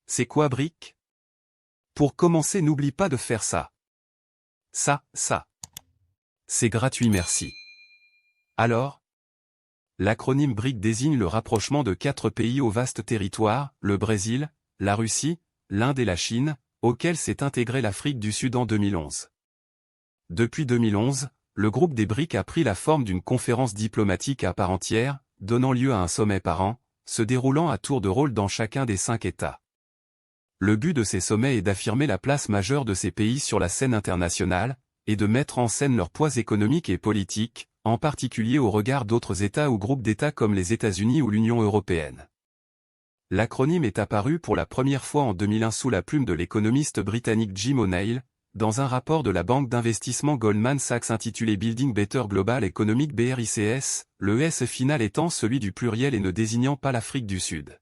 C'est quoi BRIC? Pour commencer, n'oublie pas de faire ça. Ça. C'est gratuit, merci. Alors? L'acronyme BRIC désigne le rapprochement de 4 pays au vaste territoire, le Brésil, la Russie, l'Inde et la Chine, auquel s'est intégrée l'Afrique du Sud en 2011. Depuis 2011, le groupe des BRIC a pris la forme d'une conférence diplomatique à part entière, donnant lieu à un sommet par an, se déroulant à tour de rôle dans chacun des 5 États. Le but de ces sommets est d'affirmer la place majeure de ces pays sur la scène internationale, et de mettre en scène leur poids économique et politique, en particulier au regard d'autres États ou groupes d'États comme les États-Unis ou l'Union européenne. L'acronyme est apparu pour la première fois en 2001 sous la plume de l'économiste britannique Jim O'Neill, dans un rapport de la banque d'investissement Goldman Sachs intitulé Building Better Global Economic BRICS, le S final étant celui du pluriel et ne désignant pas l'Afrique du Sud.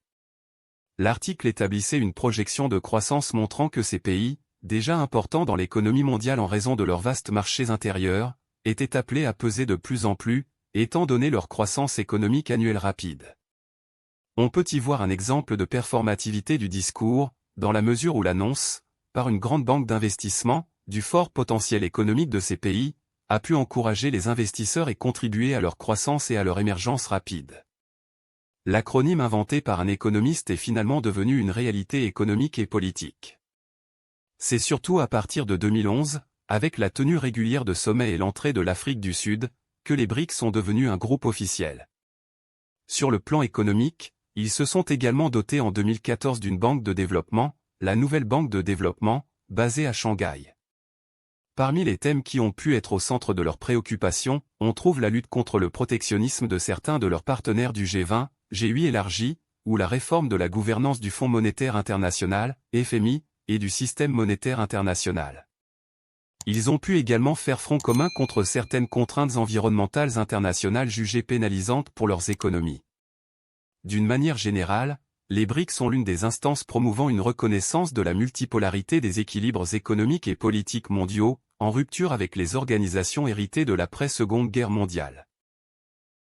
L'article établissait une projection de croissance montrant que ces pays, déjà importants dans l'économie mondiale en raison de leurs vastes marchés intérieurs, étaient appelés à peser de plus en plus, étant donné leur croissance économique annuelle rapide. On peut y voir un exemple de performativité du discours, dans la mesure où l'annonce, par une grande banque d'investissement, du fort potentiel économique de ces pays, a pu encourager les investisseurs et contribuer à leur croissance et à leur émergence rapide. L'acronyme inventé par un économiste est finalement devenu une réalité économique et politique. C'est surtout à partir de 2011, avec la tenue régulière de sommets et l'entrée de l'Afrique du Sud, que les BRIC sont devenus un groupe officiel. Sur le plan économique, ils se sont également dotés en 2014 d'une banque de développement, la Nouvelle Banque de développement, basée à Shanghai. Parmi les thèmes qui ont pu être au centre de leurs préoccupations, on trouve la lutte contre le protectionnisme de certains de leurs partenaires du G20, G8 élargi, ou la réforme de la gouvernance du Fonds monétaire international, FMI, et du système monétaire international. Ils ont pu également faire front commun contre certaines contraintes environnementales internationales jugées pénalisantes pour leurs économies. D'une manière générale, les BRIC sont l'une des instances promouvant une reconnaissance de la multipolarité des équilibres économiques et politiques mondiaux, en rupture avec les organisations héritées de l'après-Seconde Guerre mondiale.